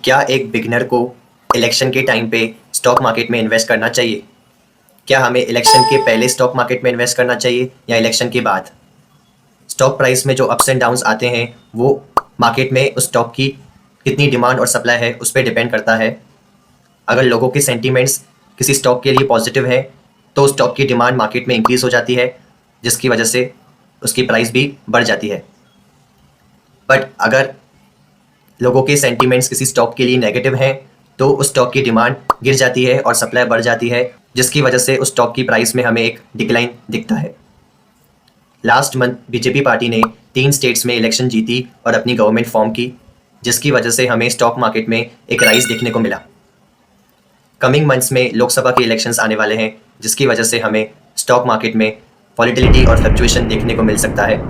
क्या एक बिगिनर को इलेक्शन के टाइम पे स्टॉक मार्केट में इन्वेस्ट करना चाहिए? क्या हमें इलेक्शन के पहले स्टॉक मार्केट में इन्वेस्ट करना चाहिए या इलेक्शन के बाद? स्टॉक प्राइस में जो अप्स एंड डाउन्स आते हैं वो मार्केट में उस स्टॉक की कितनी डिमांड और सप्लाई है उस पर डिपेंड करता है। अगर लोगों के सेंटीमेंट्स किसी स्टॉक के लिए पॉजिटिव है तो स्टॉक की डिमांड मार्केट में इंक्रीज हो जाती है, जिसकी वजह से उसकी प्राइस भी बढ़ जाती है। बट अगर लोगों के सेंटीमेंट्स किसी स्टॉक के लिए नेगेटिव हैं तो उस स्टॉक की डिमांड गिर जाती है और सप्लाई बढ़ जाती है, जिसकी वजह से उस स्टॉक की प्राइस में हमें एक डिक्लाइन दिखता है। लास्ट मंथ बीजेपी पार्टी ने 3 स्टेट्स में इलेक्शन जीती और अपनी गवर्नमेंट फॉर्म की, जिसकी वजह से हमें स्टॉक मार्केट में एक राइज देखने को मिला। कमिंग मंथ्स में लोकसभा के इलेक्शंस आने वाले हैं, जिसकी वजह से हमें स्टॉक मार्केट में वॉलेटिलिटी और फ्लक्चुएशन देखने को मिल सकता है।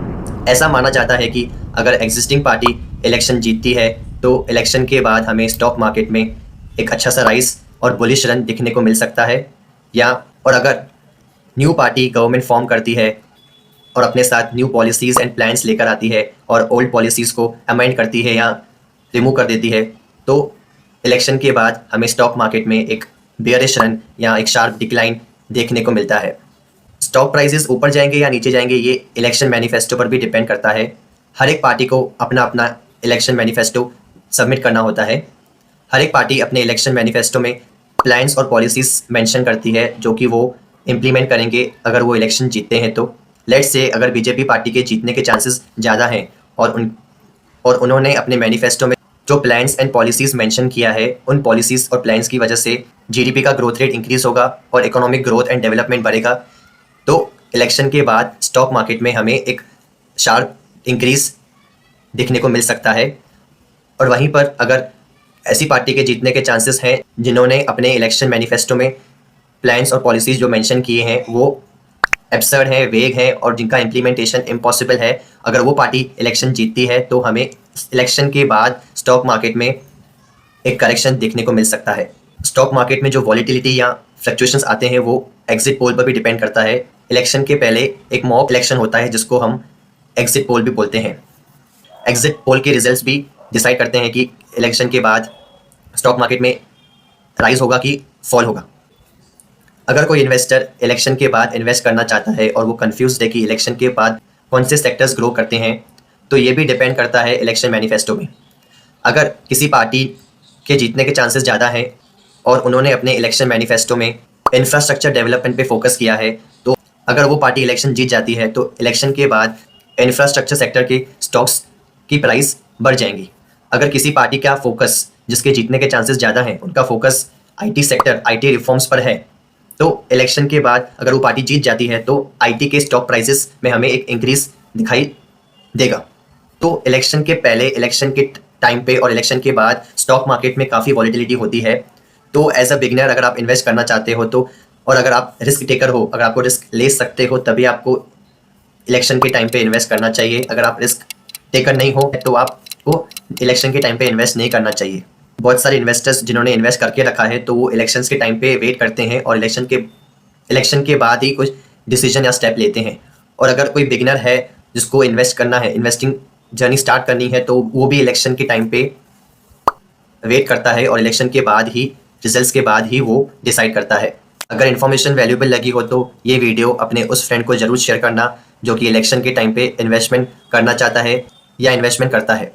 ऐसा माना जाता है कि अगर एग्जिस्टिंग पार्टी इलेक्शन जीतती है तो इलेक्शन के बाद हमें स्टॉक मार्केट में एक अच्छा सा राइज और बुलिश रन दिखने को मिल सकता है। और अगर न्यू पार्टी गवर्नमेंट फॉर्म करती है और अपने साथ न्यू पॉलिसीज़ एंड प्लान्स लेकर आती है और ओल्ड पॉलिसीज़ को अमेंड करती है या रिमूव कर देती है, तो इलेक्शन के बाद हमें स्टॉक मार्केट में एक बेयरिश रन या एक शार्प डिक्लाइन देखने को मिलता है। स्टॉक प्राइसेस ऊपर जाएंगे या नीचे जाएंगे ये इलेक्शन मैनिफेस्टो पर भी डिपेंड करता है। हर एक पार्टी को अपना अपना इलेक्शन मैनिफेस्टो सबमिट करना होता है। हर एक पार्टी अपने इलेक्शन मैनिफेस्टो में प्लान्स और पॉलिसीज़ मेंशन करती है जो कि वो इम्प्लीमेंट करेंगे अगर वो इलेक्शन जीतते हैं तो। लेट्स से अगर बीजेपी पार्टी के जीतने के चांसेस ज़्यादा हैं और उन्होंने अपने मैनिफेस्टो में जो प्लान्स एंड पॉलिसीज़ मेंशन किया है, उन पॉलिसीज़ और प्लान्स की वजह से जीडीपी का ग्रोथ रेट इंक्रीज़ होगा और इकोनॉमिक ग्रोथ एंड डेवलपमेंट बढ़ेगा, तो इलेक्शन के बाद स्टॉक मार्केट में हमें एक शार्प इंक्रीज़ दिखने को मिल सकता है। और वहीं पर अगर ऐसी पार्टी के जीतने के चांसेस हैं जिन्होंने अपने इलेक्शन मैनिफेस्टो में प्लान्स और पॉलिसीज़ जो मेंशन किए हैं वो एब्सर्ड हैं, वेग हैं और जिनका इम्प्लीमेंटेशन इम्पॉसिबल है, अगर वो पार्टी इलेक्शन जीतती है तो हमें इलेक्शन के बाद स्टॉक मार्केट में एक करेक्शन देखने को मिल सकता है। स्टॉक मार्केट में जो वॉलेटिलिटी या फ्लक्चुएशंस आते हैं वो एग्जिट पोल पर भी डिपेंड करता है। इलेक्शन के पहले एक मॉक इलेक्शन होता है जिसको हम एग्जिट पोल भी बोलते हैं। एग्जिट पोल के रिजल्ट्स भी डिसाइड करते हैं कि इलेक्शन के बाद स्टॉक मार्केट में राइज होगा कि फॉल होगा। अगर कोई इन्वेस्टर इलेक्शन के बाद इन्वेस्ट करना चाहता है और वो कंफ्यूज्ड है कि इलेक्शन के बाद कौन से सेक्टर्स ग्रो करते हैं, तो ये भी डिपेंड करता है इलेक्शन मैनिफेस्टो में। अगर किसी पार्टी के जीतने के चांसेस ज़्यादा हैं और उन्होंने अपने इलेक्शन मैनिफेस्टो में इंफ्रास्ट्रक्चर डेवलपमेंट पे फोकस किया है, तो अगर वो पार्टी इलेक्शन जीत जाती है तो इलेक्शन के बाद इंफ्रास्ट्रक्चर सेक्टर के स्टॉक्स की प्राइस बढ़ जाएंगी। अगर किसी पार्टी का फोकस, जिसके जीतने के चांसेस ज़्यादा हैं, उनका focus IT sector, IT reforms पर है, तो इलेक्शन के बाद अगर वो पार्टी जीत जाती है तो आईटी के स्टॉक प्राइसेस में हमें एक इंक्रीज दिखाई देगा। तो इलेक्शन के पहले, इलेक्शन के टाइम पे और इलेक्शन के बाद स्टॉक मार्केट में काफ़ी वॉलेटिलिटी होती है। तो एज अ बिगिनर अगर आप इन्वेस्ट करना चाहते हो तो, और अगर आप रिस्क टेकर हो, अगर आपको रिस्क ले सकते हो, तभी आपको इलेक्शन के टाइम पे इन्वेस्ट करना चाहिए। अगर आप रिस्क टेकर नहीं हो तो आपको इलेक्शन के टाइम पे इन्वेस्ट नहीं करना चाहिए। बहुत सारे इन्वेस्टर्स जिन्होंने इन्वेस्ट करके रखा है तो वो इलेक्शंस के टाइम पे वेट करते हैं और इलेक्शन के बाद ही कुछ डिसीजन या स्टेप लेते हैं। और अगर कोई बिगिनर है जिसको इन्वेस्ट करना है, इन्वेस्टिंग जर्नी स्टार्ट करनी है, तो वो भी इलेक्शन के टाइम पे वेट करता है और इलेक्शन के बाद ही, रिजल्ट्स के बाद ही वो डिसाइड करता है। अगर इन्फॉर्मेशन वैल्यूएबल लगी हो तो ये वीडियो अपने उस फ्रेंड को ज़रूर शेयर करना जो कि इलेक्शन के टाइम पे इन्वेस्टमेंट करना चाहता है या इन्वेस्टमेंट करता है।